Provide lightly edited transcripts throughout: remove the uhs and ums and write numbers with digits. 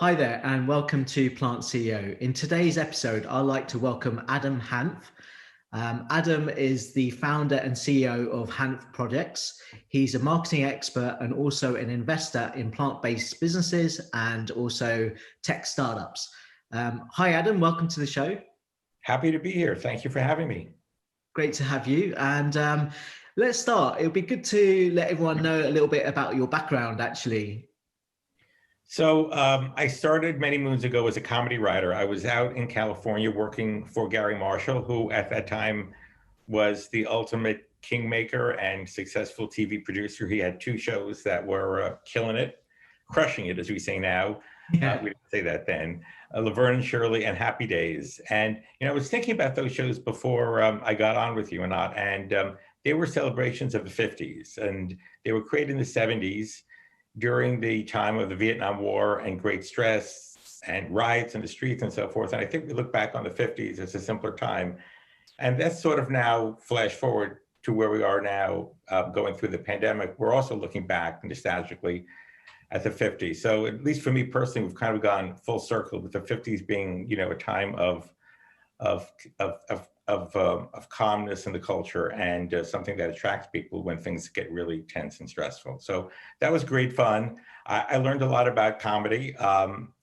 Hi there, and welcome to Plant CEO. In today's episode, I'd like to welcome Adam Hanft. Adam is the founder and CEO of Hanft Projects. He's a marketing expert and also an investor in plant-based businesses and also tech startups. Hi, Adam. Welcome to the show. Happy to be here. Thank you for having me. Great to have you. And let's start. It would be good to let everyone know a little bit about your background, actually. So I started many moons ago as a comedy writer. I was out in California working for Gary Marshall, who at that time was the ultimate kingmaker and successful TV producer. He had two shows that were killing it, crushing it, as we say now. Yeah. We didn't say that then. Laverne and Shirley and Happy Days. And I was thinking about those shows before I got on with you or not. And they were celebrations of the 50s, and they were created in the 70s. During the time of the Vietnam War and great stress and riots in the streets and so forth. And I think we look back on the 50s as a simpler time. And that's sort of now flash forward to where we are now, going through the pandemic. We're also looking back nostalgically at the 50s. So at least for me personally, we've kind of gone full circle with the 50s being, a time of calmness in the culture and something that attracts people when things get really tense and stressful. So that was great fun. I learned a lot about comedy,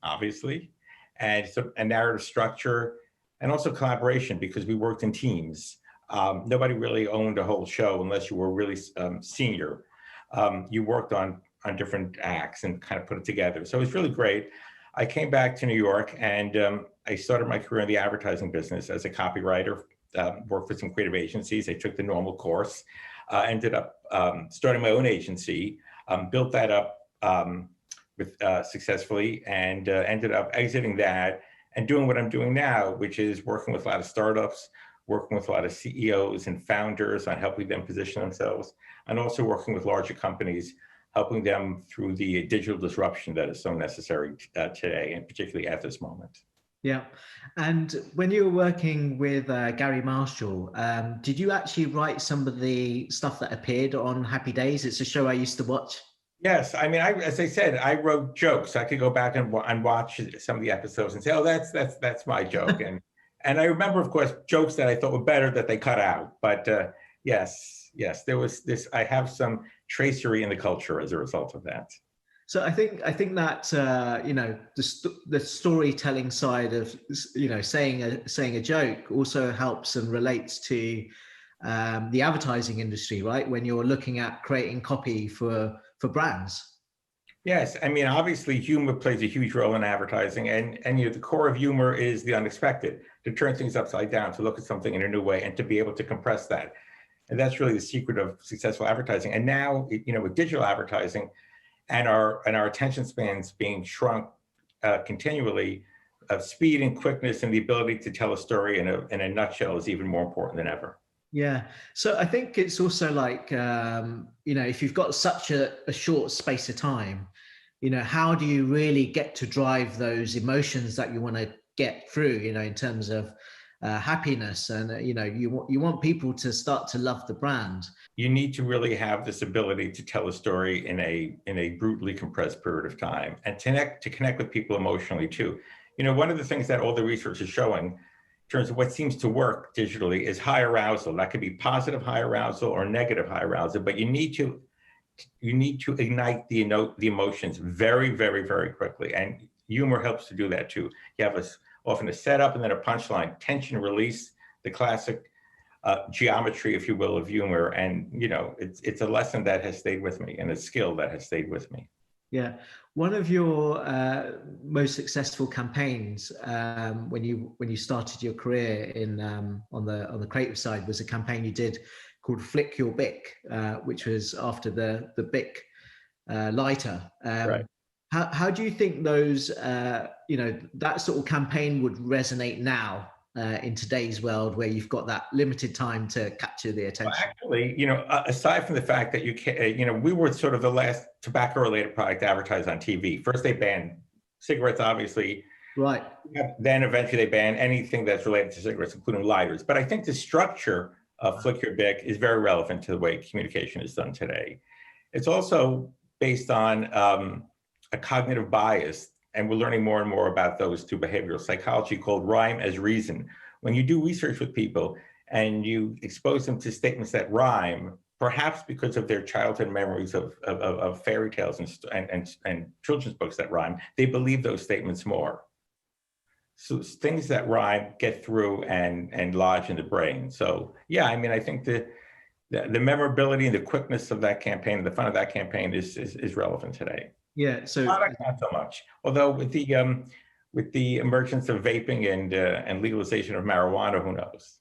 obviously, and narrative structure, and also collaboration, because we worked in teams. Nobody really owned a whole show unless you were really senior. You worked on different acts and kind of put it together. So it was really great. I came back to New York and I started my career in the advertising business as a copywriter, worked for some creative agencies. I took the normal course, ended up starting my own agency, built that up successfully, and ended up exiting that and doing what I'm doing now, which is working with a lot of startups, working with a lot of CEOs and founders on helping them position themselves, and also working with larger companies, helping them through the digital disruption that is so necessary today, and particularly at this moment. Yeah. And when you were working with Gary Marshall, did you actually write some of the stuff that appeared on Happy Days? It's a show I used to watch. Yes. I mean, as I said, I wrote jokes. I could go back and watch some of the episodes and say, oh, that's my joke. And I remember, of course, jokes that I thought were better that they cut out. But yes, there was this, I have some tracery in the culture as a result of that. So I think that the storytelling side of saying a joke also helps and relates to the advertising industry, right? When you're looking at creating copy for brands. Yes, I mean, obviously humor plays a huge role in advertising, and the core of humor is the unexpected, to turn things upside down, to look at something in a new way, and to be able to compress that. And that's really the secret of successful advertising. And now, with digital advertising, and our attention spans being shrunk continually, speed and quickness and the ability to tell a story in a nutshell is even more important than ever. Yeah. So I think it's also like, if you've got such a short space of time, how do you really get to drive those emotions that you want to get through, in terms of happiness, and you want people to start to love the brand. You need to really have this ability to tell a story in a brutally compressed period of time, and to connect with people emotionally too. One of the things that all the research is showing in terms of what seems to work digitally is high arousal. That could be positive high arousal or negative high arousal, but you need to ignite the emotions very, very, very quickly, and humor helps to do that too. You have often a setup and then a punchline, tension release, the classic geometry, if you will, of humor. And, it's a lesson that has stayed with me, and a skill that has stayed with me. Yeah. One of your most successful campaigns when you started your career on the creative side was a campaign you did called Flickbic, which was after the Bic lighter. Right. How do you think those, that sort of campaign would resonate now in today's world, where you've got that limited time to capture the attention? Well, actually, aside from the fact that we were sort of the last tobacco-related product to advertise on TV. First, they banned cigarettes, obviously. Right. Then eventually they banned anything that's related to cigarettes, including lighters. But I think the structure of Flickbic is very relevant to the way communication is done today. It's also based on a cognitive bias and we're learning more and more about those two behavioral psychology called rhyme as reason. When you do research with people and you expose them to statements that rhyme, perhaps because of their childhood memories of fairy tales and children's books that rhyme, they believe those statements more. So things that rhyme get through and lodge in the brain. So yeah, I mean, I think the memorability and the quickness of that campaign, the fun of that campaign is relevant today. Yeah. So product, not so much. Although with the emergence of vaping and legalization of marijuana, who knows?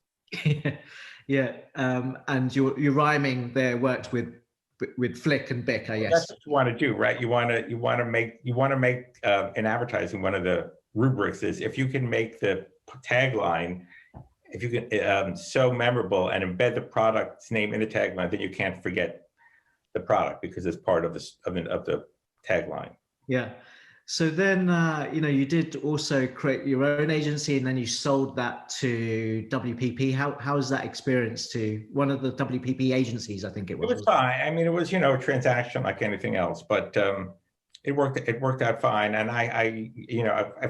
Yeah. And your rhyming there worked with Flick and Bic, I guess. That's what you want to do, right? You want to make in advertising, one of the rubrics is if you can make the tagline, if you can so memorable and embed the product's name in the tagline, then you can't forget the product because it's part of the tagline. Yeah. So then, you did also create your own agency, and then you sold that to WPP. How was that experience to one of the WPP agencies? I think it was. It was fine. I mean, it was a transaction like anything else, but it worked out fine, and I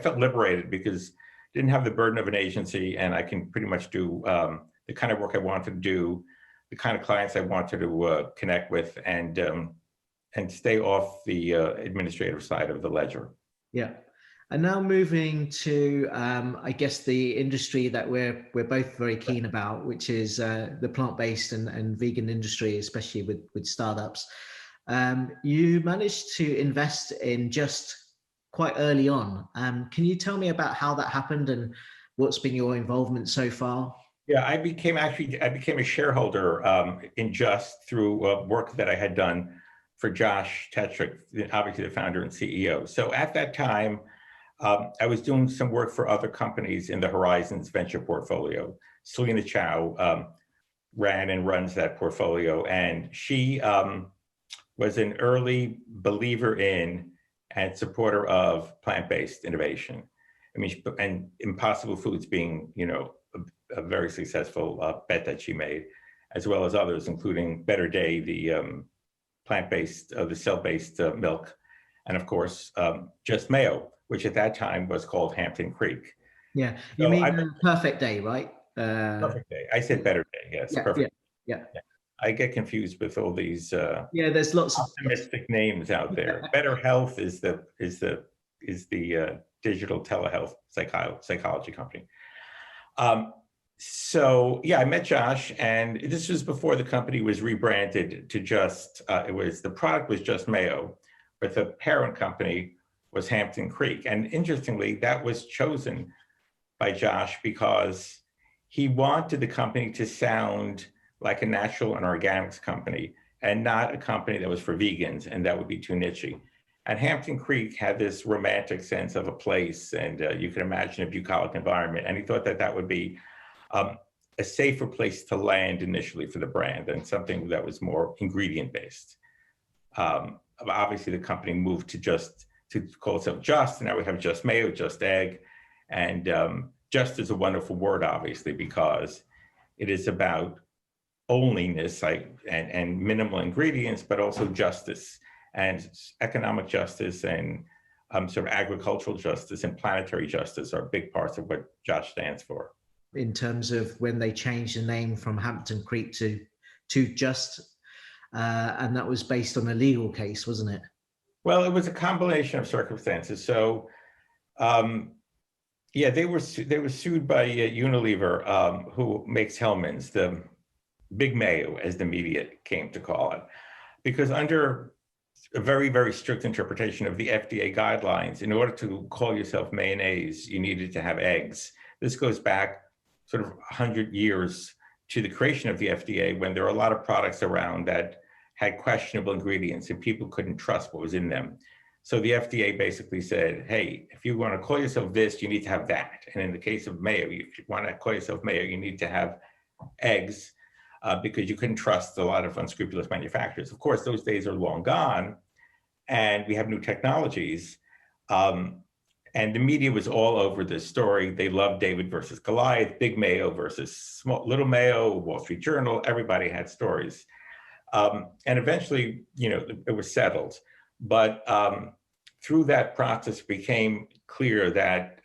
felt liberated because I didn't have the burden of an agency, and I can pretty much do the kind of work I wanted to do, the kind of clients I wanted to connect with, and stay off the administrative side of the ledger. Yeah. And now moving to, I guess, the industry that we're both very keen about, which is the plant-based and vegan industry, especially with startups. You managed to invest in Just quite early on. Can you tell me about how that happened and what's been your involvement so far? Yeah, I became a shareholder in Just through work that I had done for Josh Tetrick, obviously the founder and CEO. So at that time, I was doing some work for other companies in the Horizons venture portfolio. Selena Chow ran and runs that portfolio, and she was an early believer in and supporter of plant-based innovation. I mean, and Impossible Foods being, a very successful bet that she made, as well as others, including Better Day, the plant-based, the cell-based milk, and of course, Just Mayo, which at that time was called Hampton Creek. Yeah, you mean Perfect Day, right? Perfect Day. I said Better Day. Yes, yeah, Perfect. Yeah. I get confused with all these. There's lots of optimistic names out there. Better Health is the digital telehealth psychology company. So yeah, I met Josh, and this was before the company was rebranded to Just. The product was Just Mayo, but the parent company was Hampton Creek. And interestingly, that was chosen by Josh because he wanted the company to sound like a natural and organics company and not a company that was for vegans, and that would be too nichey. And Hampton Creek had this romantic sense of a place, and you can imagine a bucolic environment. And he thought that would be a safer place to land initially for the brand and something that was more ingredient based. Obviously, the company moved to call itself Just, and now we have Just Mayo, Just Egg, and Just is a wonderful word, obviously, because it is about onlyness and minimal ingredients, but also justice and economic justice and sort of agricultural justice and planetary justice are big parts of what Josh stands for. In terms of when they changed the name from Hampton Creek to Just, and that was based on a legal case, wasn't it? Well, it was a combination of circumstances. So, they were sued by Unilever, who makes Hellmann's, the Big Mayo, as the media came to call it, because under a very, very strict interpretation of the FDA guidelines, in order to call yourself mayonnaise, you needed to have eggs. This goes back sort of 100 years to the creation of the FDA, when there were a lot of products around that had questionable ingredients and people couldn't trust what was in them. So the FDA basically said, hey, if you want to call yourself this, you need to have that. And in the case of mayo, if you want to call yourself mayo, you need to have eggs, because you couldn't trust a lot of unscrupulous manufacturers. Of course, those days are long gone, and we have new technologies. And the media was all over this story. They loved David versus Goliath, Big Mayo versus Little Mayo, Wall Street Journal. Everybody had stories. And eventually, it was settled. But through that process became clear that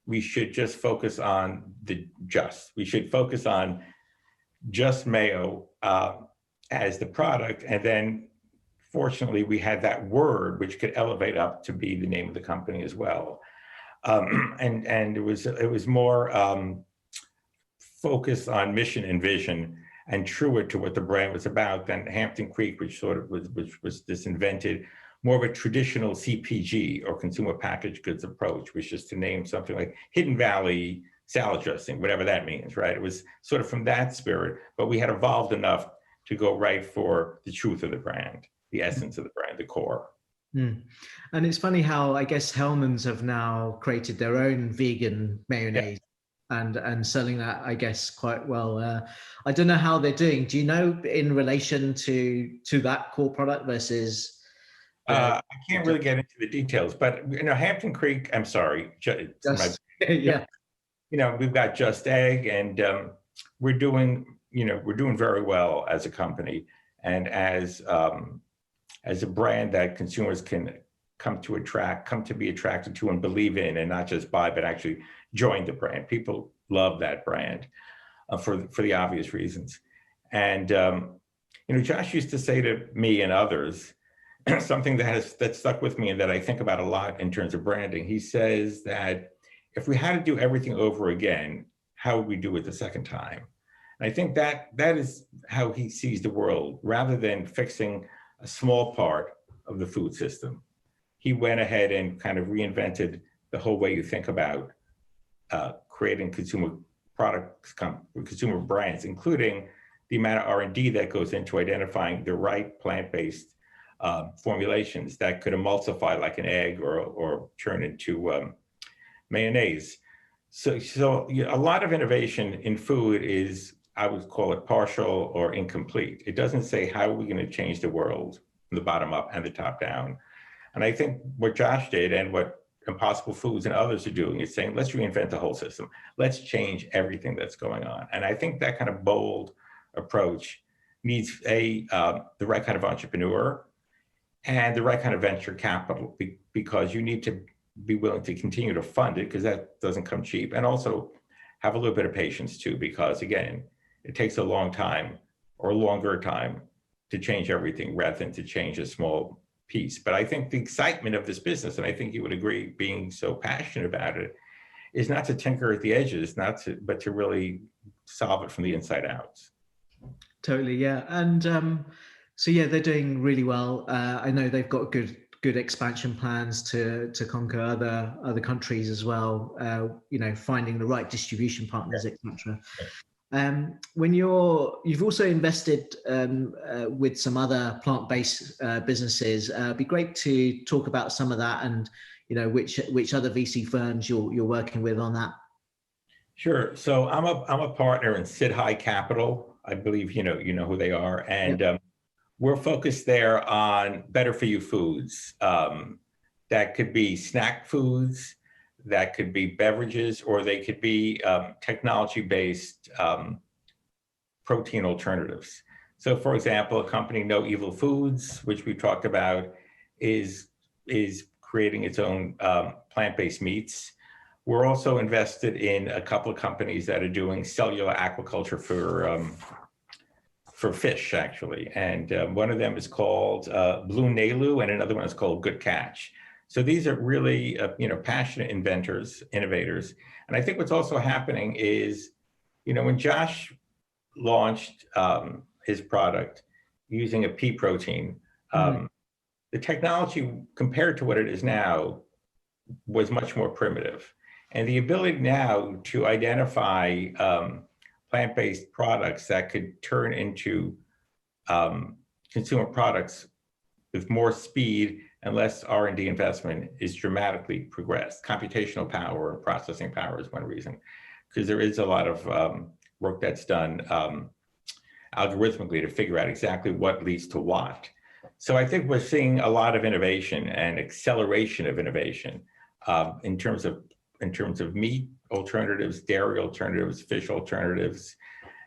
we should just focus on we should focus on just mayo as the product. And then fortunately we had that word which could elevate up to be the name of the company as well. And it was more focused on mission and vision and truer to what the brand was about than Hampton Creek, which sort of was this invented, more of a traditional CPG or consumer packaged goods approach, which is to name something like Hidden Valley salad dressing, whatever that means, right? It was sort of from that spirit, but we had evolved enough to go right for the truth of the brand, the essence of the brand, the core. Mm. And it's funny how I guess Hellmann's have now created their own vegan mayonnaise. Yeah. And selling that, I guess, quite well. I don't know how they're doing. Do you know in relation to that core product versus? I can't really get into the details, but Hampton Creek. I'm sorry, yeah. We've got Just Egg, and we're doing very well as a company, and as a brand that consumers can come to be attracted to and believe in, and not just buy, but actually join the brand. People love that brand for the obvious reasons. And Josh used to say to me and others something that stuck with me and that I think about a lot in terms of branding. He says that if we had to do everything over again, how would we do it the second time? And I think that is how he sees the world. Rather than fixing a small part of the food system, he went ahead and kind of reinvented the whole way you think about creating consumer products, consumer brands, including the amount of R&D that goes into identifying the right plant-based formulations that could emulsify like an egg or turn into mayonnaise. So a lot of innovation in food is, I would call it partial or incomplete. It doesn't say how are we going to change the world from the bottom up and the top down. And I think what Josh did and what Impossible Foods and others are doing is saying, let's reinvent the whole system. Let's change everything that's going on. And I think that kind of bold approach needs the right kind of entrepreneur and the right kind of venture capital, because you need to be willing to continue to fund it, because that doesn't come cheap. And also have a little bit of patience too, because again, it takes a long time or longer time to change everything rather than to change a small piece. But I think the excitement of this business, and I think you would agree, being so passionate about it, is not to tinker at the edges, but to really solve it from the inside out. Totally, yeah. And so yeah, they're doing really well. I know they've got good expansion plans to conquer other countries as well. Finding the right distribution partners, etc. When you've also invested with some other plant-based businesses, it'd be great to talk about some of that and which other VC firms you're working with on that. Sure. So I'm a partner in Siddhi Capital. I believe you know who they are, and we're focused there on better for you foods. That could be snack foods, that could be beverages, or they could be technology-based protein alternatives. So for example, a company, No Evil Foods, which we talked about, is creating its own plant-based meats. We're also invested in a couple of companies that are doing cellular aquaculture for fish, actually. And one of them is called Blue Nalu, and another one is called Good Catch. So these are really, passionate innovators. And I think what's also happening is, when Josh launched his product using a pea protein, the technology compared to what it is now was much more primitive. And the ability now to identify plant-based products that could turn into consumer products with more speed and less R&D investment is dramatically progressed. Computational power and processing power is one reason, because there is a lot of work that's done algorithmically to figure out exactly what leads to what. So I think we're seeing a lot of innovation and acceleration of innovation in terms of meat alternatives, dairy alternatives, fish alternatives.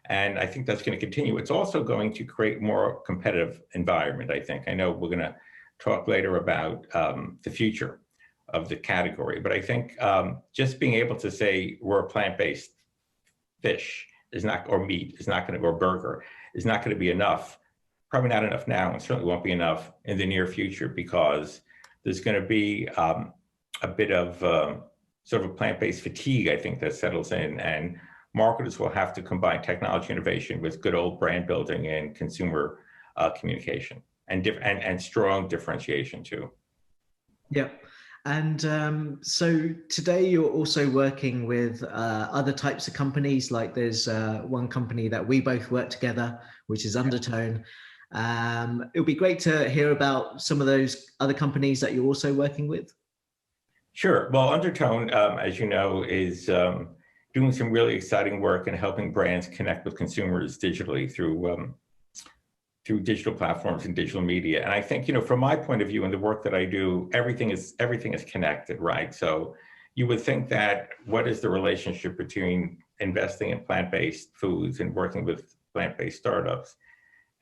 And I think that's going to continue. It's also going to create more competitive environment, I think. I know we're going to talk later about the future of the category. But I think just being able to say we're a plant-based fish is not, or meat is not going to, or burger is not going to be enough. Probably not enough now, and certainly won't be enough in the near future, because there's going to be a bit of sort of a plant-based fatigue, I think, that settles in, and marketers will have to combine technology innovation with good old brand building and consumer communication, and strong differentiation too. Yeah. And so today you're also working with other types of companies. Like there's one company that we both work together, which is Undertone. It would be great to hear about some of those other companies that you're also working with. Sure. Well, Undertone, as you know, is doing some really exciting work in helping brands connect with consumers digitally through digital platforms and digital media. And I think, from my point of view and the work that I do, everything is connected, right? So you would think that what is the relationship between investing in plant-based foods and working with plant-based startups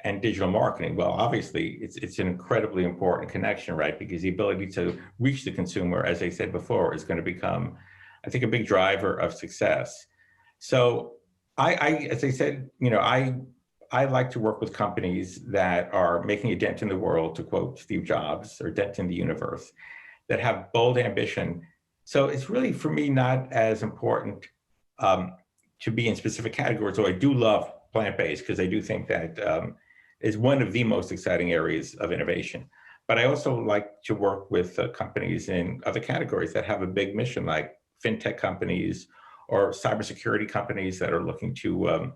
and digital marketing? Well, obviously, it's an incredibly important connection, right? Because the ability to reach the consumer, as I said before, is going to become, I think, a big driver of success. So as I said, I like to work with companies that are making a dent in the world, to quote Steve Jobs, or dent in the universe, that have bold ambition. So it's really, for me, not as important to be in specific categories. So I do love plant-based, because I do think that is one of the most exciting areas of innovation. But I also like to work with companies in other categories that have a big mission, like fintech companies or cybersecurity companies that are looking to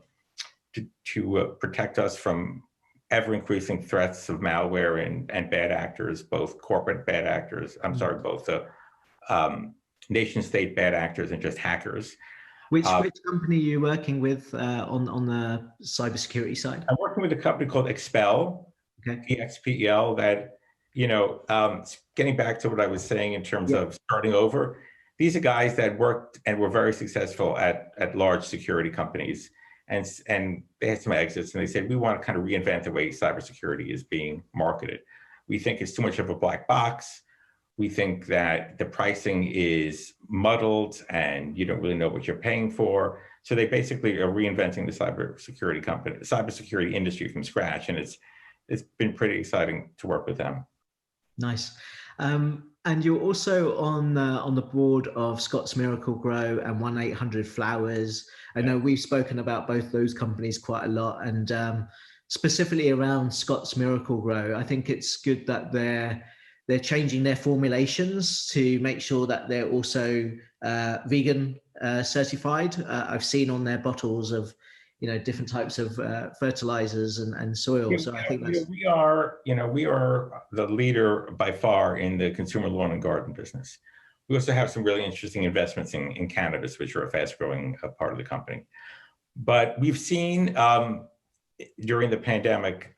protect us from ever-increasing threats of malware and bad actors, both corporate bad actors, both nation-state bad actors and just hackers. Which company are you working with on the cybersecurity side? I'm working with a company called Expel, EXPEL, that, getting back to what I was saying in terms of starting over, these are guys that worked and were very successful at large security companies. And they had some exits, and they said, we want to kind of reinvent the way cybersecurity is being marketed. We think it's too much of a black box. We think that the pricing is muddled and you don't really know what you're paying for. So they basically are reinventing the cybersecurity industry from scratch. And it's been pretty exciting to work with them. Nice. And you're also on the board of Scott's Miracle-Gro and 1-800-Flowers. I know we've spoken about both those companies quite a lot, and specifically around Scott's Miracle-Gro, I think it's good that they're changing their formulations to make sure that they're also vegan certified. I've seen on their bottles of different types of fertilizers and soil. So I think we are the leader by far in the consumer lawn and garden business. We also have some really interesting investments in cannabis, which are a fast-growing part of the company. But we've seen during the pandemic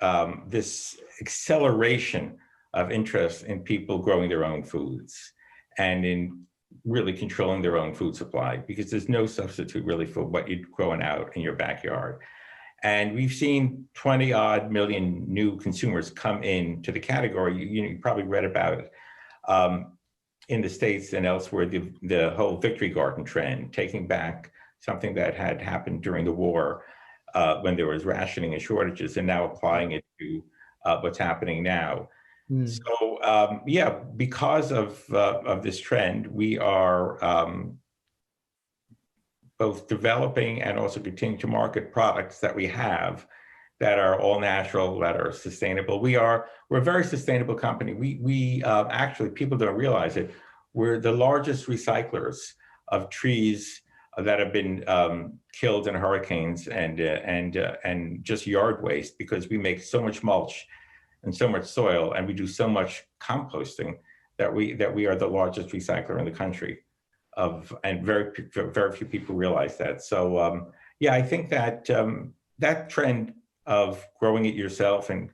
this acceleration of interest in people growing their own foods and in really controlling their own food supply, because there's no substitute really for what you're growing out in your backyard. And we've seen 20-odd million new consumers come into the category. You probably read about it in the States and elsewhere, the whole victory garden trend, taking back something that had happened during the war when there was rationing and shortages, and now applying it to what's happening now. So because of this trend, we are both developing and also continuing to market products that we have that are all natural, that are sustainable. We're a very sustainable company. We actually, people don't realize it, we're the largest recyclers of trees that have been killed in hurricanes and just yard waste, because we make so much mulch and so much soil, and we do so much composting that we are the largest recycler in the country and very few people realize that. So I think that that trend of growing it yourself and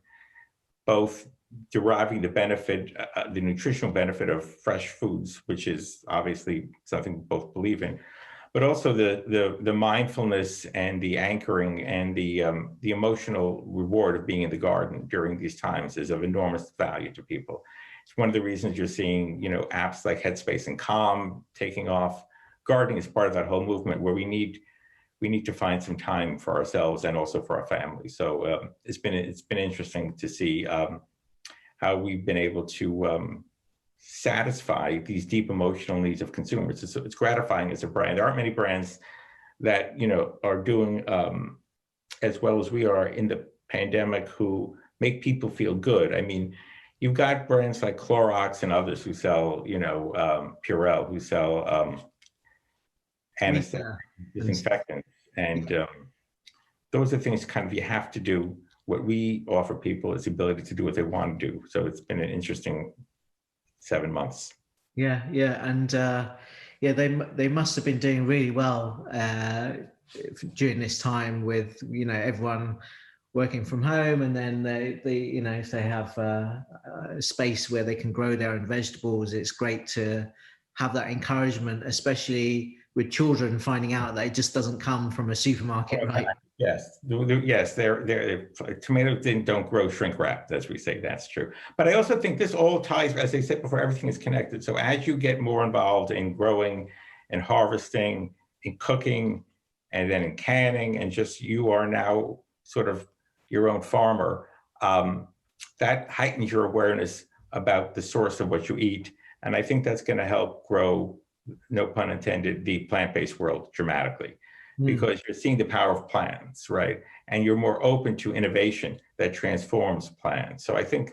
both deriving the benefit, the nutritional benefit of fresh foods, which is obviously something we both believe in, but also the mindfulness and the anchoring and the emotional reward of being in the garden during these times is of enormous value to people. It's one of the reasons you're seeing, apps like Headspace and Calm taking off. Gardening is part of that whole movement where we need to find some time for ourselves and also for our families. So it's been interesting to see how we've been able to satisfy these deep emotional needs of consumers. It's gratifying as a brand. There aren't many brands that are doing as well as we are in the pandemic who make people feel good. I mean, you've got brands like Clorox and others who sell, Purell, who sell anesthetic, disinfectants, and those are things kind of you have to do. What we offer people is the ability to do what they want to do. So it's been an interesting 7 months. Yeah, and they must have been doing really well during this time with everyone working from home, and then they if they have a space where they can grow their own vegetables, it's great to have that encouragement, especially with children finding out that it just doesn't come from a supermarket, right? Yes, tomatoes don't grow shrink wrapped, as we say. That's true. But I also think this all ties, as I said before, everything is connected. So as you get more involved in growing and harvesting, in cooking, and then in canning, and just you are now sort of your own farmer, that heightens your awareness about the source of what you eat. And I think that's going to help grow, no pun intended, the plant-based world dramatically. Because you're seeing the power of plants, right? And you're more open to innovation that transforms plants. So I think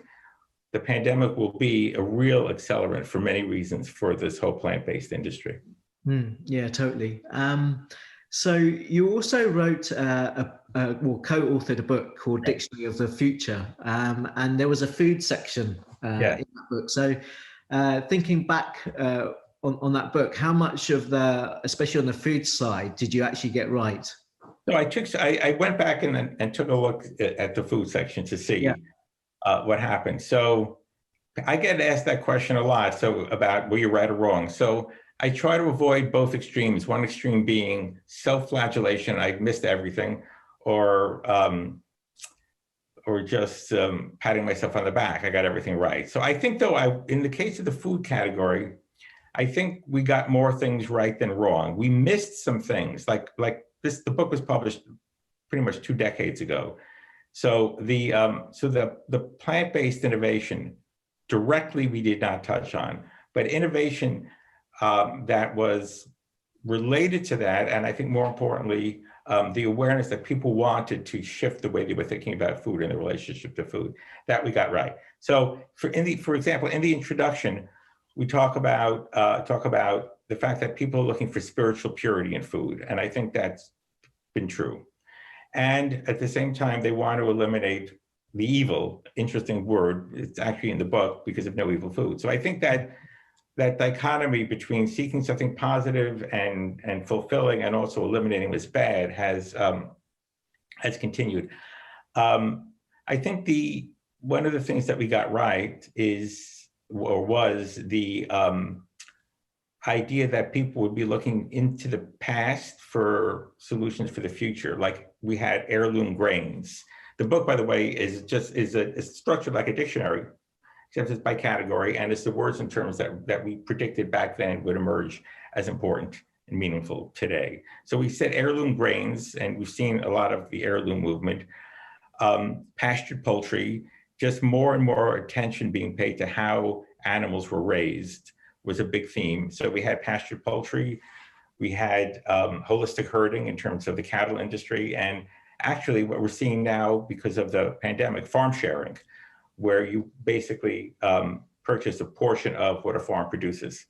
the pandemic will be a real accelerant for many reasons for this whole plant-based industry. Yeah, totally. So you also wrote co-authored a book called Dictionary of the Future, and there was a food section in that book. So thinking back on that book, how much of especially on the food side, did you actually get right? So I went back and took a look at the food section to see what happened. So I get asked that question a lot. So about were you right or wrong? So I try to avoid both extremes. One extreme being self-flagellation, I missed everything, or just patting myself on the back, I got everything right. So I think though, in the case of the food category, I think we got more things right than wrong. We missed some things, like this. The book was published pretty much 2 decades ago. So the plant-based innovation directly we did not touch on, but innovation that was related to that, and I think more importantly, the awareness that people wanted to shift the way they were thinking about food and the relationship to food, that we got right. So for example, in the introduction, we talk about the fact that people are looking for spiritual purity in food, and I think that's been true. And at the same time, they want to eliminate the evil. Interesting word. It's actually in the book because of no evil food. So I think that dichotomy between seeking something positive and fulfilling, and also eliminating what's bad, has continued. I think one of the things that we got right was the idea that people would be looking into the past for solutions for the future. Like we had heirloom grains. The book, by the way, is structured like a dictionary, except it's by category, and it's the words and terms that we predicted back then would emerge as important and meaningful today. So we said heirloom grains, and we've seen a lot of the heirloom movement. Pastured poultry, just more and more attention being paid to how animals were raised was a big theme. So we had pastured poultry, we had holistic herding in terms of the cattle industry, and actually what we're seeing now because of the pandemic, farm sharing, where you basically purchase a portion of what a farm produces,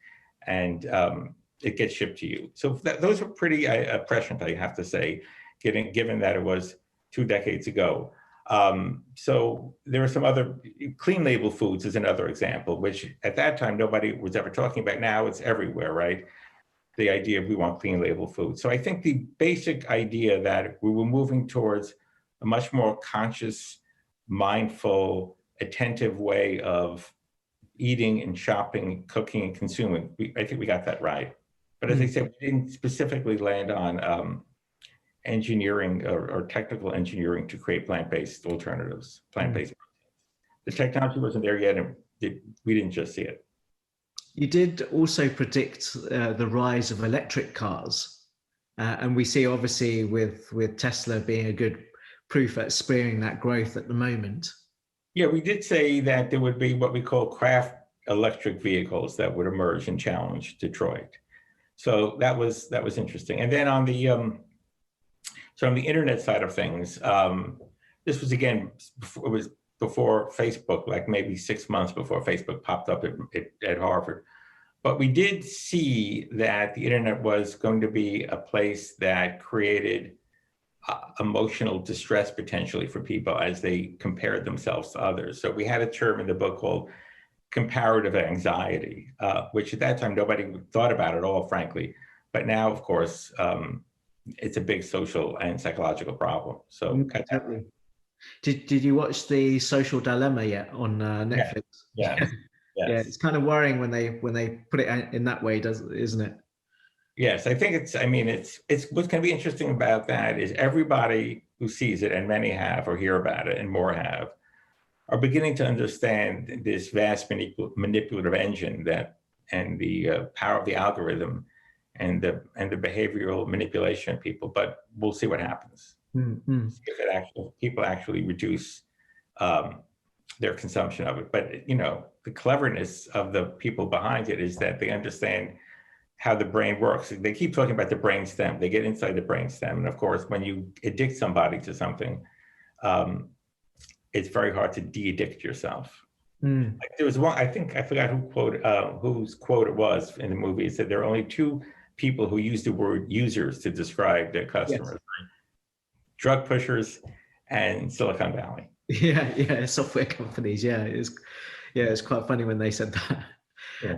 and it gets shipped to you. So those are pretty prescient, I have to say, given that it was 2 decades ago. So there are some other, clean label foods is another example, which at that time nobody was ever talking about. Now it's everywhere, right? The idea of we want clean label food. So I think the basic idea that we were moving towards a much more conscious, mindful, attentive way of eating and shopping, cooking and consuming, I think we got that right. But as I said, we didn't specifically land on engineering or technical engineering to create plant-based alternatives, plant-based proteins. The technology wasn't there yet, and we didn't just see it. You did also predict the rise of electric cars, and we see obviously with Tesla being a good proof at spearing that growth at the moment. Yeah, we did say that there would be what we call craft electric vehicles that would emerge and challenge Detroit. So that was interesting. And then on the internet side of things, this was again before Facebook, like maybe 6 months before Facebook popped up at Harvard. But we did see that the internet was going to be a place that created emotional distress potentially for people as they compared themselves to others. So we had a term in the book called comparative anxiety, which at that time nobody thought about at all, frankly. But now, of course, it's a big social and psychological problem. So totally. Did you watch The Social Dilemma yet on Netflix? Yeah. Yes. Yeah, it's kind of worrying when they put it in that way, isn't it? Yes, I think it's what's going to be interesting about that is everybody who sees it, and many have or hear about it, and more have, are beginning to understand this vast manipulative engine and the power of the algorithm and the behavioral manipulation of people. But we'll see what happens. Mm-hmm. If people actually reduce their consumption of it. But the cleverness of the people behind it is that they understand how the brain works. They keep talking about the brain stem. They get inside the brain stem, and of course, when you addict somebody to something, it's very hard to de-addict yourself. Like there was one, I forgot whose quote it was in the movie. It said there are only two people who use the word users to describe their customers: yes. Drug pushers and Silicon Valley. Yeah, software companies. Yeah, it's quite funny when they said that. Yeah.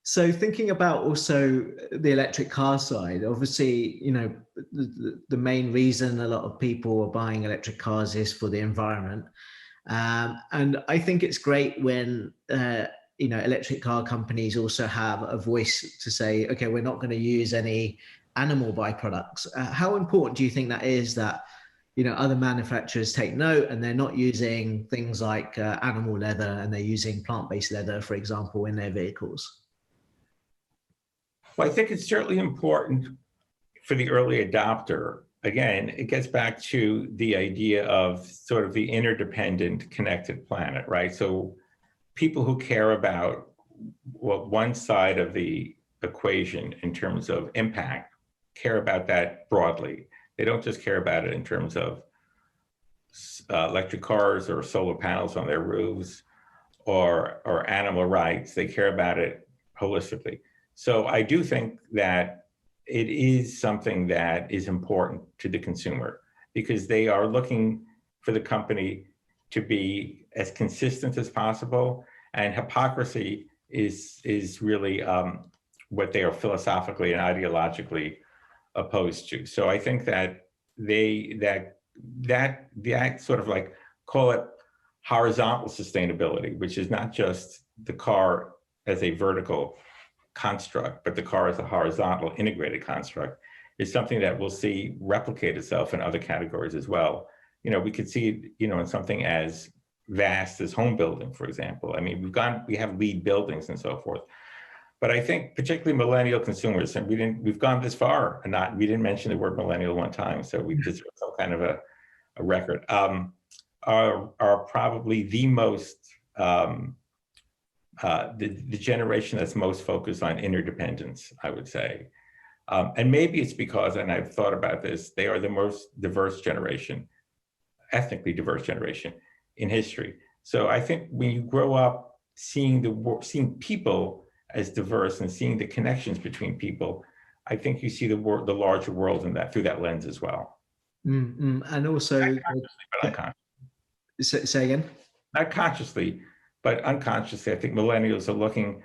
So thinking about also the electric car side, obviously, the main reason a lot of people are buying electric cars is for the environment. And I think it's great when, electric car companies also have a voice to say, okay, we're not going to use any animal byproducts. How important do you think that is that, other manufacturers take note and they're not using things like animal leather and they're using plant-based leather, for example, in their vehicles? Well, I think it's certainly important for the early adopter. Again, it gets back to the idea of sort of the interdependent connected planet, right? So people who care about one side of the equation in terms of impact care about that broadly. They don't just care about it in terms of electric cars or solar panels on their roofs or animal rights. They care about it holistically. So I do think that it is something that is important to the consumer because they are looking for the company to be as consistent as possible. And hypocrisy is really what they are philosophically and ideologically opposed to. So I think that that sort of like, call it horizontal sustainability, which is not just the car as a vertical construct, but the car as a horizontal integrated construct, is something that we'll see replicate itself in other categories as well. We could see it, in something as vast as home building, for example. I mean, we have LEED buildings and so forth. But I think particularly millennial consumers, and we've gone this far, and we didn't mention the word millennial one time, so we deserve some kind of a record, are probably the most, the generation that's most focused on interdependence, I would say. And maybe it's because, and I've thought about this, they are the most diverse generation, ethnically diverse generation in history. So I think when you grow up seeing people as diverse and seeing the connections between people, I think you see the larger world in that through that lens as well. And also, not consciously, but unconsciously. Say again? Not consciously, but unconsciously. I think millennials are looking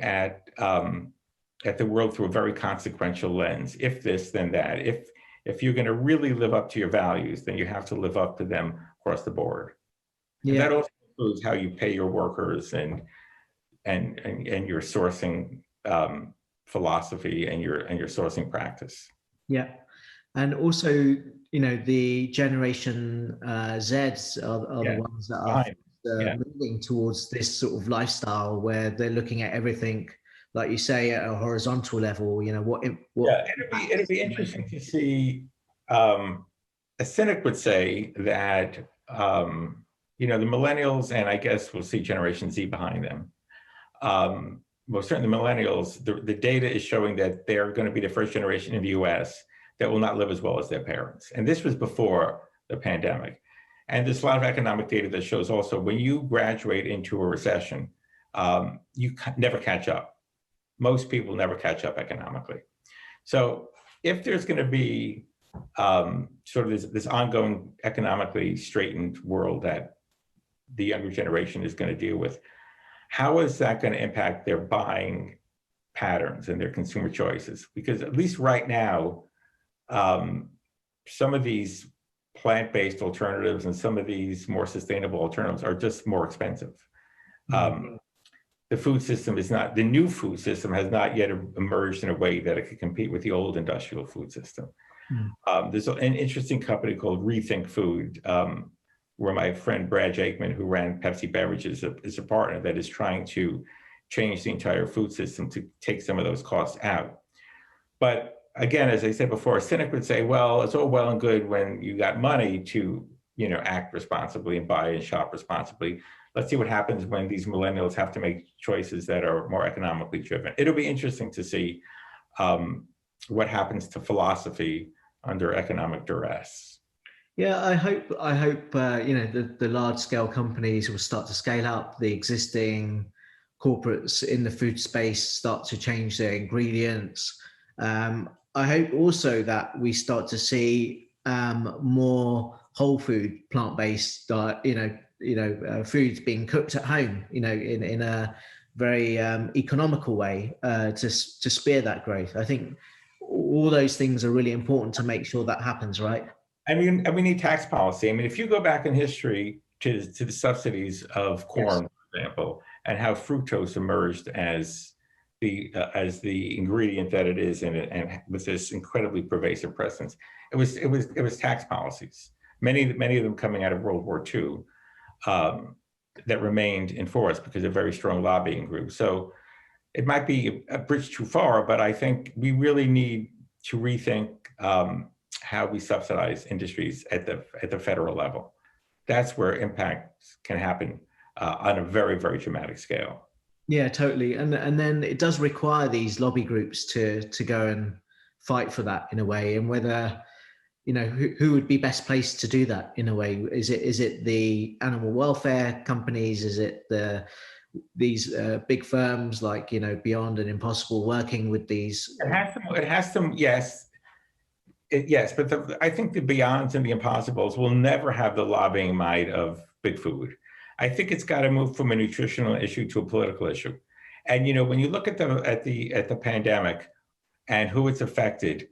at the world through a very consequential lens. If this, then that. If you're going to really live up to your values, then you have to live up to them across the board. Yeah. And that also includes how you pay your workers and your sourcing philosophy and your sourcing practice. Yeah, and also the Generation Zs are the ones that are Yeah. moving towards this sort of lifestyle where they're looking at everything, like you say, at a horizontal level. You know, what Yeah, it'd be interesting to see. A cynic would say that the millennials, and I guess we'll see Generation Z behind them. Well, certainly the millennials, the data is showing that they're going to be the first generation in the US that will not live as well as their parents. And this was before the pandemic. And there's a lot of economic data that shows also when you graduate into a recession, you never catch up. Most people never catch up economically. So if there's going to be sort of this ongoing economically straightened world that the younger generation is going to deal with, how is that going to impact their buying patterns and their consumer choices? Because at least right now, some of these plant-based alternatives and some of these more sustainable alternatives are just more expensive. The food system is not, the new food system has not yet emerged in a way that it could compete with the old industrial food system. There's an interesting company called Rethink Food, where my friend Brad Jakeman, who ran Pepsi Beverages, is a partner that is trying to change the entire food system to take some of those costs out. But again, as I said before, a cynic would say, well, it's all well and good when you got money to, act responsibly and buy and shop responsibly. Let's see what happens when these millennials have to make choices that are more economically driven. It'll be interesting to see what happens to philosophy under economic duress. Yeah, I hope the large scale companies will start to scale up. The existing corporates in the food space start to change their ingredients. I hope also that we start to see more whole food, plant-based, foods being cooked at home, in a very economical way to spear that growth. I think all those things are really important to make sure that happens, right? And we need tax policy. I mean, if you go back in history to the subsidies of corn, yes, for example, and how fructose emerged as the ingredient that it is in it, and with this incredibly pervasive presence, it was tax policies. Many of them coming out of World War II that remained in force because of very strong lobbying groups. So it might be a bridge too far, but I think we really need to rethink how we subsidize industries at the federal level. That's where impacts can happen on a very, very dramatic scale. Yeah, totally. And then it does require these lobby groups to go and fight for that in a way. And whether, who would be best placed to do that in a way? Is it the animal welfare companies? Is it these big firms like, Beyond and Impossible working with these? It has some, yes. Yes, but I think the Beyonds and the Impossibles will never have the lobbying might of big food. I think it's got to move from a nutritional issue to a political issue. And when you look at the pandemic and who it's affected,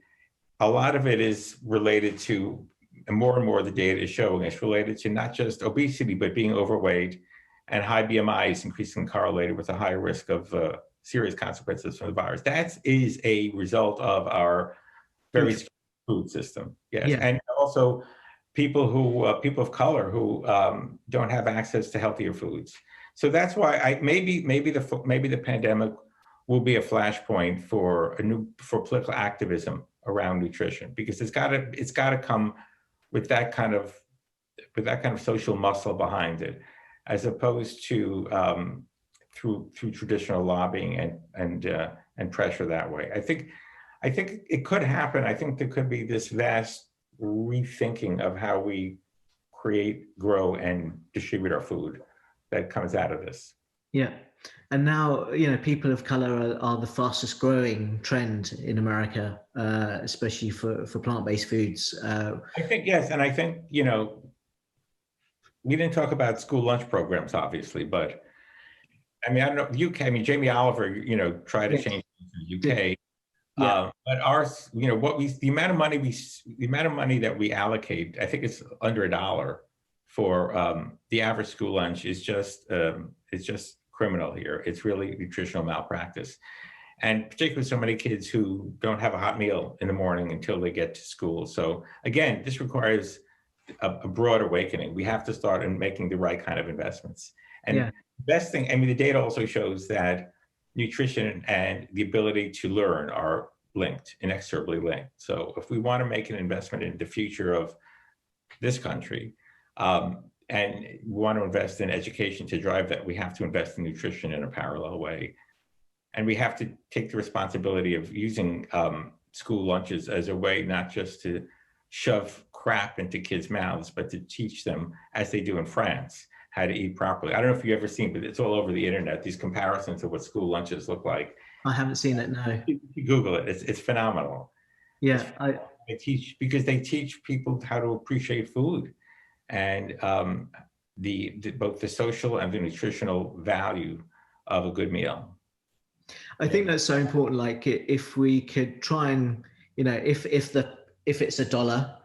a lot of it is related to, and more the data is showing, it's related to not just obesity, but being overweight and high BMIs increasingly correlated with a higher risk of serious consequences from the virus. That is a result of our very food system. Yes, yeah. And also people of color who don't have access to healthier foods. So that's why maybe the pandemic will be a flashpoint for political activism around nutrition, because it's got to come with that kind of social muscle behind it, as opposed to through traditional lobbying and pressure that way. I think it could happen. I think there could be this vast rethinking of how we create, grow, and distribute our food that comes out of this. Yeah. And now, people of color are the fastest growing trend in America, especially for plant-based foods. I think, yes. And I think, we didn't talk about school lunch programs, obviously, but I mean, I don't know, the UK, Jamie Oliver, tried to change the UK. Yeah. But the amount of money that we allocate, I think it's under $1 for the average school lunch is just criminal here. It's really nutritional malpractice, and particularly so many kids who don't have a hot meal in the morning until they get to school. So again, this requires a broad awakening. We have to start in making the right kind of investments. And Yeah. best thing, I mean, the data also shows that nutrition and the ability to learn are linked, inexorably linked. So if we want to make an investment in the future of this country, and we want to invest in education to drive that, we have to invest in nutrition in a parallel way. And we have to take the responsibility of using school lunches as a way not just to shove crap into kids' mouths, but to teach them, as they do in France, how to eat properly. I don't know if you've ever seen, but it's all over the internet, these comparisons of what school lunches look like. I haven't seen it, no. You Google it, it's phenomenal. Yeah. They teach, because they teach people how to appreciate food and both the social and the nutritional value of a good meal. I think that's so important. Like if we could try and, if it's $1,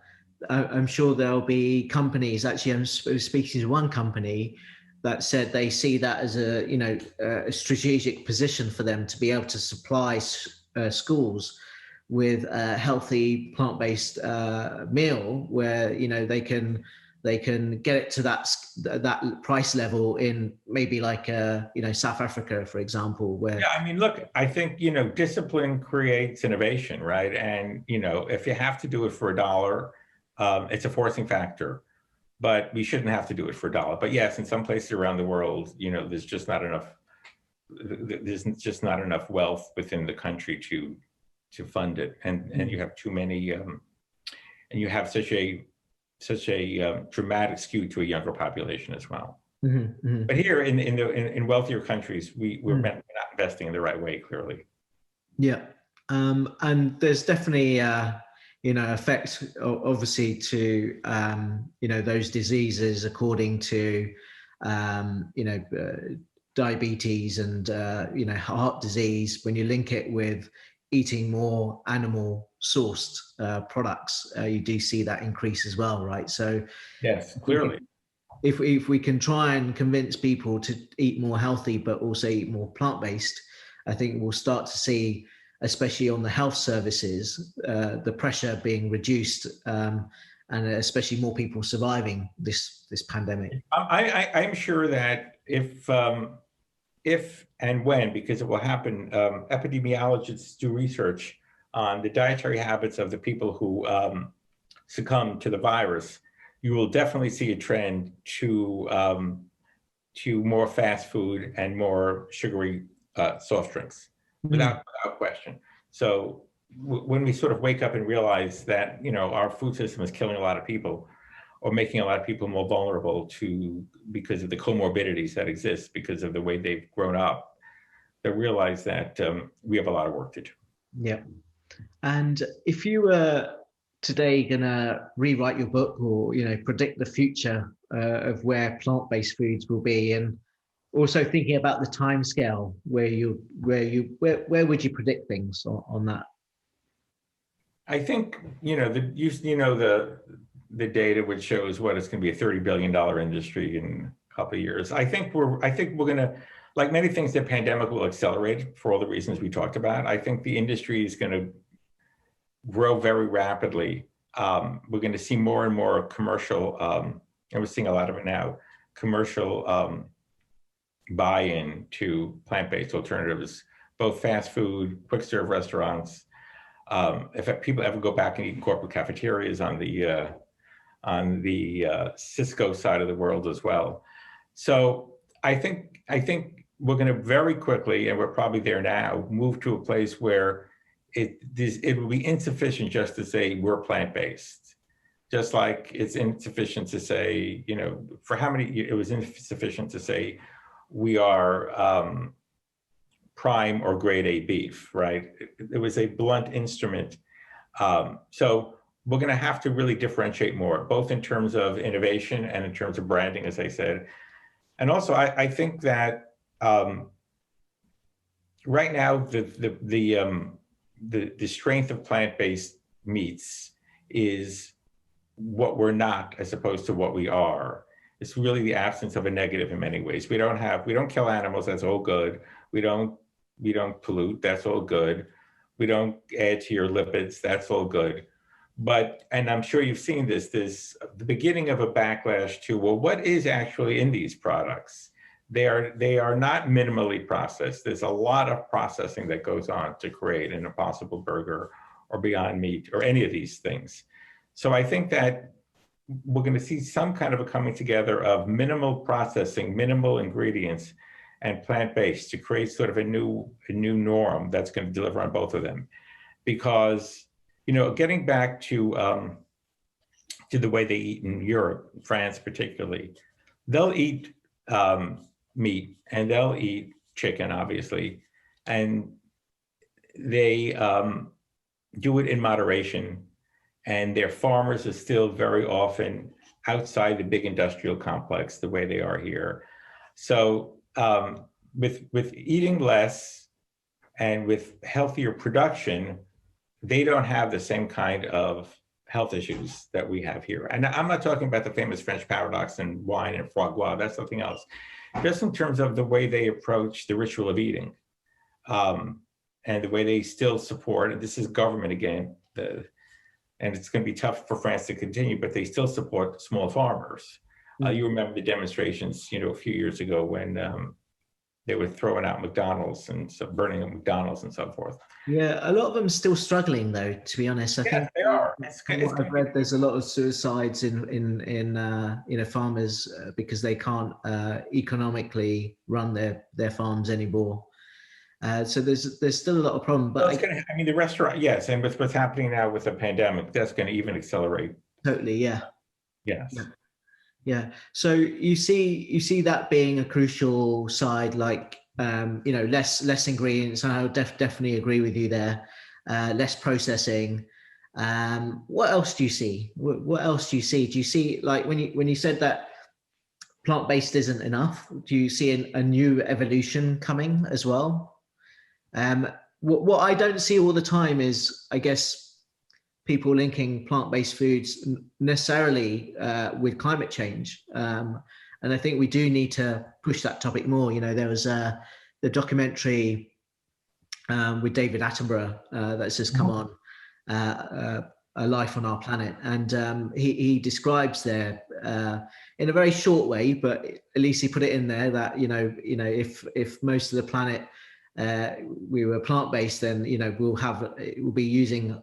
I'm sure there'll be companies. Actually, I'm speaking to one company that said they see that as a strategic position for them to be able to supply schools with a healthy plant-based meal where they can get it to that price level in maybe like South Africa, for example, where I mean, look, I think discipline creates innovation, right? And if you have to do it for $1, it's a forcing factor, but we shouldn't have to do it for $1. But yes, in some places around the world, there's just not enough wealth within the country to fund it, and you have too many, and you have such a dramatic skew to a younger population as well. Mm-hmm, mm-hmm. But here in wealthier countries, we're not investing in the right way, clearly. Yeah, and there's definitely effect, obviously, to those diseases according to diabetes and heart disease. When you link it with eating more animal sourced products, you do see that increase as well, right? So yes, clearly, if we can try and convince people to eat more healthy but also eat more plant-based, I think we'll start to see, especially on the health services, the pressure being reduced, and especially more people surviving this pandemic. I'm sure that if and when, because it will happen, epidemiologists do research on the dietary habits of the people who succumb to the virus. You will definitely see a trend to more fast food and more sugary soft drinks, without question. So when we sort of wake up and realize that our food system is killing a lot of people, or making a lot of people more vulnerable because of the comorbidities that exist because of the way they've grown up, they realize that we have a lot of work to do. Yeah. And if you were today going to rewrite your book, or predict the future of where plant-based foods will be, and also thinking about the time scale, where would you predict things on that? I think the data which shows what it's going to be a $30 billion industry in a couple of years. I think we're going to, like many things, the pandemic will accelerate for all the reasons we talked about. I think the industry is going to grow very rapidly. We're going to see more and more commercial, and we're seeing a lot of it now, commercial buy-in to plant-based alternatives, both fast food, quick serve restaurants. If people ever go back and eat in corporate cafeterias on the Cisco side of the world as well. So I think we're going to very quickly, and we're probably there now, move to a place where it will be insufficient just to say we're plant-based. Just like it's insufficient to say, it was insufficient to say we are prime or grade A beef, right? It was a blunt instrument. So we're going to have to really differentiate more, both in terms of innovation and in terms of branding, as I said. And also, I think that right now the strength of plant-based meats is what we're not as opposed to what we are. It's really the absence of a negative in many ways. We don't kill animals, that's all good. We don't pollute, that's all good. We don't add to your lipids, that's all good. and I'm sure you've seen this, the beginning of a backlash to, well, what is actually in these products? They are not minimally processed. There's a lot of processing that goes on to create an Impossible Burger or Beyond Meat or any of these things. So I think that we're going to see some kind of a coming together of minimal processing, minimal ingredients, and plant-based to create sort of a new norm that's going to deliver on both of them. Because, you know, getting back to the way they eat in Europe, France particularly, they'll eat meat and they'll eat chicken, obviously, and they do it in moderation. And their farmers are still very often outside the big industrial complex the way they are here. So with eating less and with healthier production, they don't have the same kind of health issues that we have here. And I'm not talking about the famous French paradox and wine and foie gras, that's something else. Just in terms of the way they approach the ritual of eating and the way they still support, and this is government again, and it's going to be tough for France to continue, but they still support small farmers. You remember the demonstrations, you know, a few years ago when they were throwing out McDonald's and burning up McDonald's and so forth. Yeah, a lot of them are still struggling, though. To be honest, I think they are. I've read there's a lot of suicides in you know, farmers because they can't economically run their farms anymore. So there's still a lot of problem. But well, I mean, the restaurant, yes, and with what's happening now with the pandemic, that's going to even accelerate. Totally, yeah. Yes. Yeah. So you see that being a crucial side, like you know, less ingredients. And I would definitely agree with you there. Less processing. What else do you see? What else do you see? Do you see, like, when you said that plant-based isn't enough? Do you see a new evolution coming as well? What I don't see all the time is, I guess, people linking plant-based foods necessarily with climate change. And I think we do need to push that topic more. You know, there was the documentary with David Attenborough that's just come on, A Life on Our Planet. And he describes there in a very short way, but at least he put it in there that, you know, if most of the planet we were plant-based, then, you know, we'll be using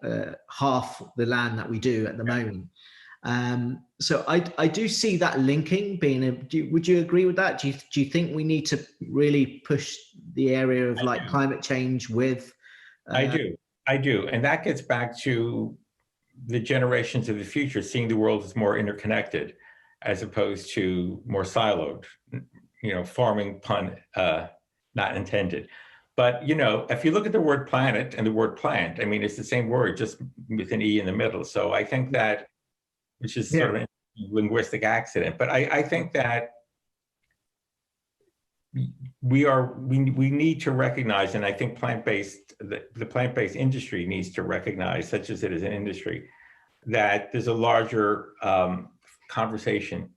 half the land that we do at the moment. So I do see that linking being would you agree with that? Do you think we need to really push the area of like climate change with? I do. And that gets back to the generations of the future, seeing the world as more interconnected as opposed to more siloed, you know, farming pun not intended. But, you know, if you look at the word planet and the word plant, I mean, it's the same word, just with an E in the middle. So I think that, which is sort of a linguistic accident, but I think that we need to recognize, and I think the plant-based industry needs to recognize, such as it is an industry, that there's a larger conversation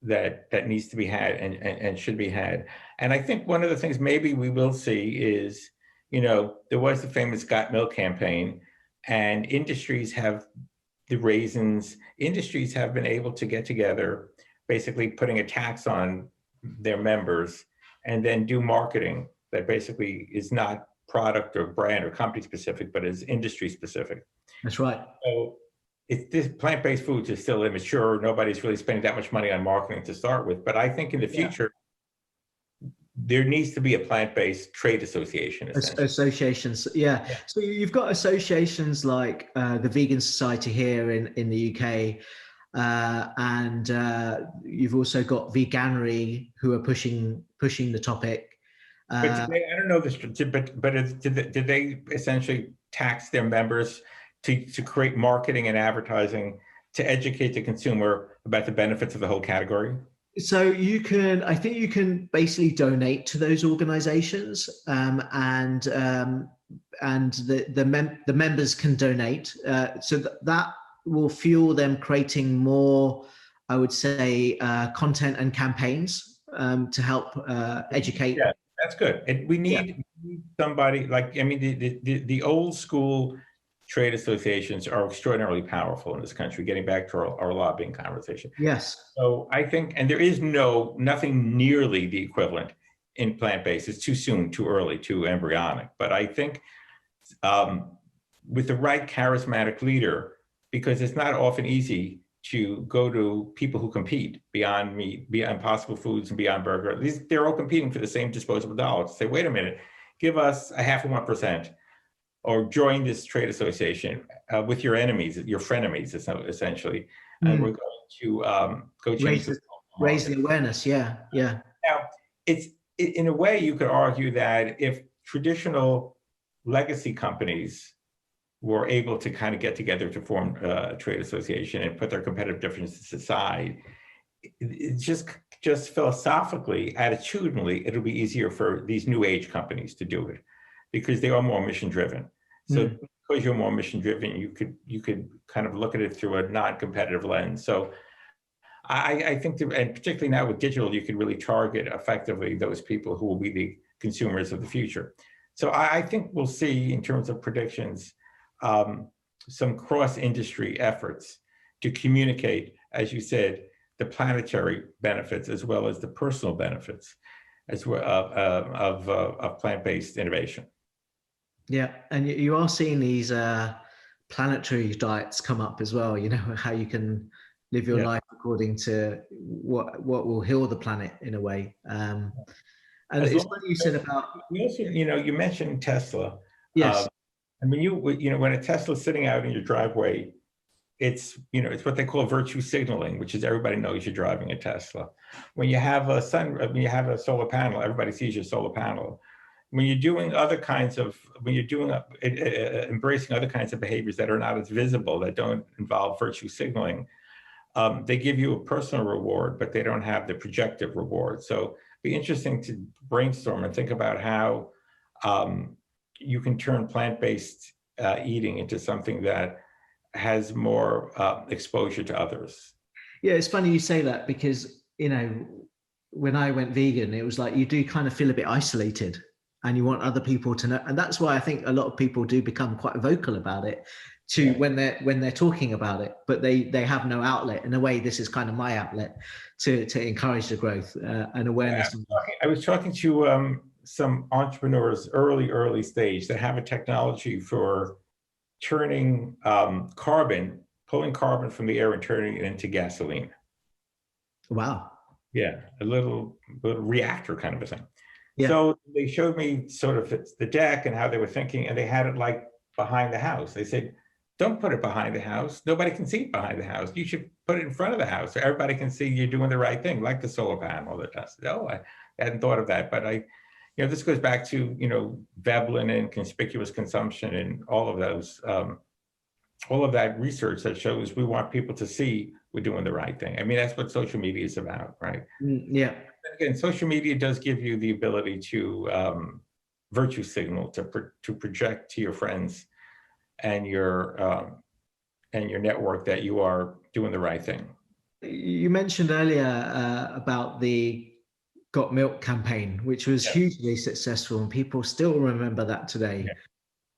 that needs to be had and should be had. And I think one of the things maybe we will see is, you know, there was the famous Got Milk campaign, and industries have been able to get together, basically putting a tax on their members and then do marketing that basically is not product or brand or company specific, but is industry specific. That's right. So this plant-based foods is still immature. Nobody's really spending that much money on marketing to start with. But I think in the future, there needs to be a plant-based trade association. Associations, yeah. So you've got associations like the Vegan Society here in the UK, and you've also got Veganery, who are pushing the topic. But today, I don't know this, but did they essentially tax their members to create marketing and advertising to educate the consumer about the benefits of the whole category? So I think you can basically donate to those organizations, and the members can donate. So that will fuel them creating more, I would say, content and campaigns to help educate. Yeah, that's good. And we need somebody like, I mean, the old school trade associations are extraordinarily powerful in this country, getting back to our lobbying conversation. Yes. So I think, and there is nothing nearly the equivalent in plant-based. It's too soon, too early, too embryonic. But I think with the right charismatic leader, because it's not often easy to go to people who compete Beyond Meat, Beyond Impossible Foods, and Beyond Burger. They're all competing for the same disposable dollars. Say, wait a minute, give us 0.5%, or join this trade association with your enemies, your frenemies, essentially, and we're going to go change raise the awareness. Yeah, yeah. Now, in a way, you could argue that if traditional legacy companies were able to kind of get together to form a trade association and put their competitive differences aside, it just philosophically, attitudinally, it'll be easier for these new age companies to do it because they are more mission driven. So because you're more mission driven, you could kind of look at it through a non-competitive lens. So I think, and particularly now with digital, you can really target effectively those people who will be the consumers of the future. So I think we'll see, in terms of predictions, some cross-industry efforts to communicate, as you said, the planetary benefits as well as the personal benefits as well of plant-based innovation. Yeah, and you are seeing these planetary diets come up as well. You know, how you can live your life according to what will heal the planet in a way. And it's funny you said about. You mentioned Tesla. Yes. I mean, when a Tesla's sitting out in your driveway, it's what they call virtue signaling, which is everybody knows you're driving a Tesla. When you have a solar panel, everybody sees your solar panel. When you're doing embracing other kinds of behaviors that are not as visible, that don't involve virtue signaling, they give you a personal reward, but they don't have the projective reward. So it'd be interesting to brainstorm and think about how you can turn plant-based eating into something that has more exposure to others. Yeah, it's funny you say that because, when I went vegan, it was like you do kind of feel a bit isolated and you want other people to know. And that's why I think a lot of people do become quite vocal about it when they're talking about it, but they have no outlet. In a way, this is kind of my outlet to encourage the growth and awareness. I was talking to some entrepreneurs early stage that have a technology for turning pulling carbon from the air and turning it into gasoline. Wow. Yeah, a little reactor kind of a thing. Yeah. So they showed me sort of the deck and how they were thinking, and they had it like behind the house. They said, don't put it behind the house. Nobody can see it behind the house. You should put it in front of the house so everybody can see you're doing the right thing, like the solar panel. I hadn't thought of that, but this goes back to, Veblen and conspicuous consumption and all of that research that shows we want people to see we're doing the right thing. I mean, that's what social media is about, right? Yeah. Again, social media does give you the ability to virtue signal, to project to your friends and your network that you are doing the right thing. You mentioned earlier about the Got Milk campaign, which was hugely successful, and people still remember that today.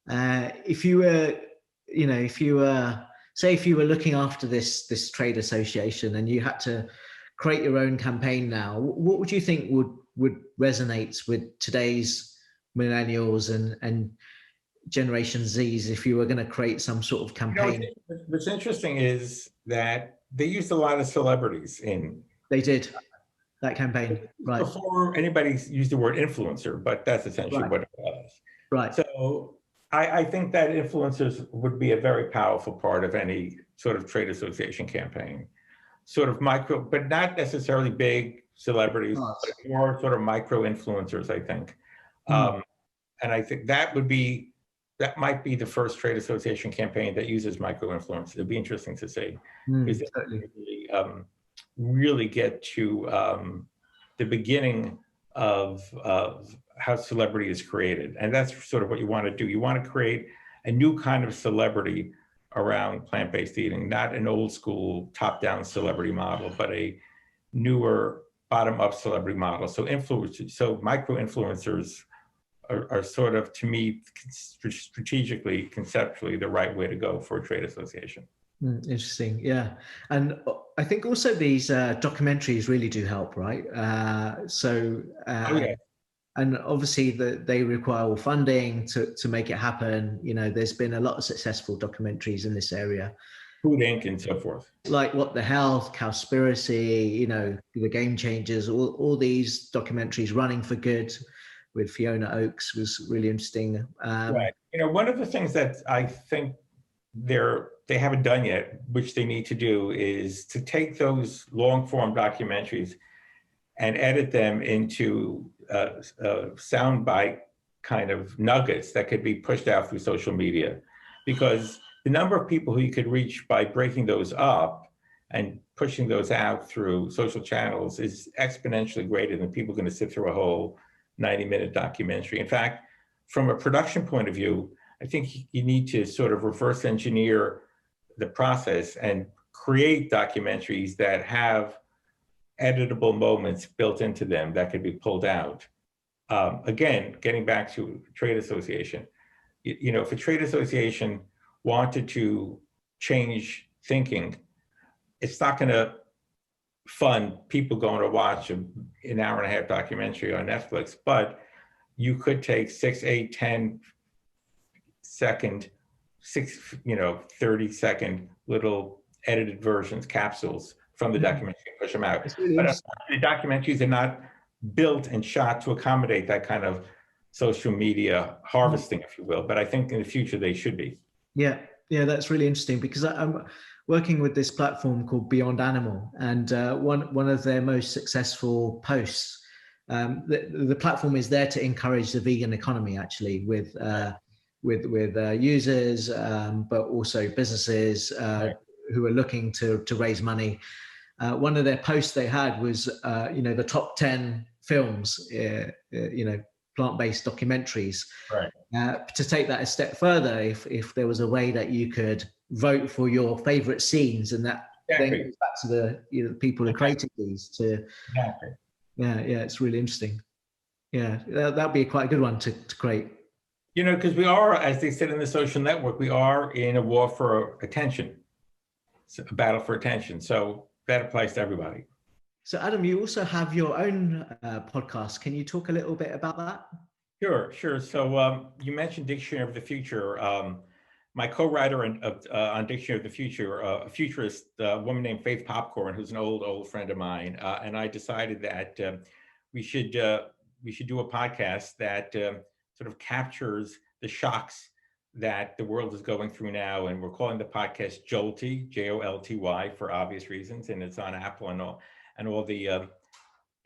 Yeah. If you were looking after this trade association and you had to create your own campaign now, what would you think would resonate with today's millennials and Generation Zs if you were going to create some sort of campaign? What's interesting is that they used a lot of celebrities in. They did. That campaign, right? Before anybody used the word influencer, but that's essentially what it was. Right. So I think that influencers would be a very powerful part of any sort of trade association campaign. Sort of micro, but not necessarily big celebrities, but more sort of micro influencers, I think. And I think that might be the first trade association campaign that uses micro influence. It'd be interesting to see. Because really get to the beginning of how celebrity is created. And that's sort of what you want to do. You want to create a new kind of celebrity around plant-based eating, not an old school top-down celebrity model, but a newer bottom-up celebrity model. So micro influencers are sort of, to me, strategically, conceptually, the right way to go for a trade association. Interesting. Yeah. And I think also these documentaries really do help, right? Oh, yeah. And obviously they require all funding to make it happen. You know, there's been a lot of successful documentaries in this area. Food Inc. and so forth. Like What the Health, Cowspiracy, you know, The Game Changers, all these documentaries. Running for Good with Fiona Oakes was really interesting. Right. You know, one of the things that I think they haven't done yet, which they need to do, is to take those long form documentaries and edit them into soundbite kind of nuggets that could be pushed out through social media. Because the number of people who you could reach by breaking those up and pushing those out through social channels is exponentially greater than people going to sit through a whole 90-minute documentary. In fact, from a production point of view, I think you need to sort of reverse engineer the process and create documentaries that have editable moments built into them that could be pulled out. Again, getting back to trade association, you know, if a trade association wanted to change thinking, it's not going to fund people going to watch an hour and a half documentary on Netflix, but you could take 6, 8, 10 second, 30-second little edited versions, capsules from the documentary, and push them out. Really, but the documentaries are not built and shot to accommodate that kind of social media harvesting, if you will. But I think in the future they should be. Yeah, that's really interesting, because I'm working with this platform called Beyond Animal, and one of their most successful posts. The platform is there to encourage the vegan economy, actually, with users, but also businesses who are looking to raise money. One of their posts they had was, the top 10 films, plant-based documentaries. Right. To take that a step further, if there was a way that you could vote for your favorite scenes, and that then goes back to the people who created these. Yeah, it's really interesting. Yeah, that'd be quite a good one to create. You know, because we are, as they said in The Social Network, we are in a war for attention. It's a battle for attention. So that applies to everybody. So Adam, you also have your own podcast. Can you talk a little bit about that? Sure. So you mentioned Dictionary of the Future. My co-writer on Dictionary of the Future, a futurist, woman named Faith Popcorn, who's an old friend of mine, and I decided that we should do a podcast that sort of captures the shocks that the world is going through now, and we're calling the podcast Jolty, Jolty, for obvious reasons, and it's on Apple and all the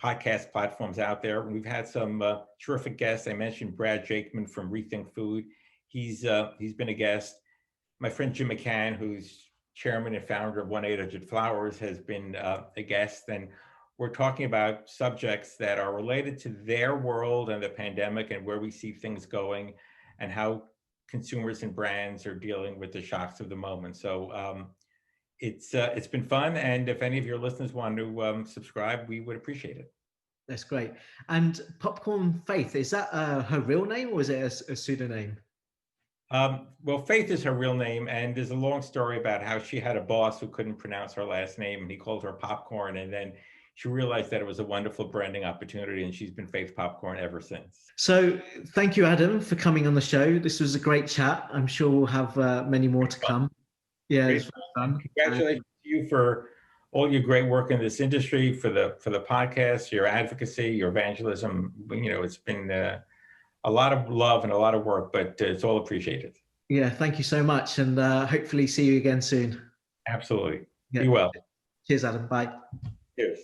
podcast platforms out there. We've had some terrific guests. I mentioned Brad Jakeman from Rethink Food. He's been a guest. My friend Jim McCann, who's chairman and founder of 1-800-Flowers, has been a guest. And we're talking about subjects that are related to their world and the pandemic and where we see things going and how consumers and brands are dealing with the shocks of the moment. So it's been fun. And if any of your listeners want to subscribe, we would appreciate it. That's great. And Popcorn Faith, is that her real name, or is it a pseudonym? Well, Faith is her real name, and there's a long story about how she had a boss who couldn't pronounce her last name, and he called her Popcorn, and then she realized that it was a wonderful branding opportunity, and she's been Faith Popcorn ever since. So thank you, Adam, for coming on the show. This was a great chat. I'm sure we'll have many more to come. Yeah, it's fun. Congratulations to you for all your great work in this industry, for the podcast, your advocacy, your evangelism. You know, it's been a lot of love and a lot of work, but it's all appreciated. Yeah, thank you so much, and hopefully see you again soon. Absolutely. Yeah. Be well. Cheers, Adam. Bye. Cheers.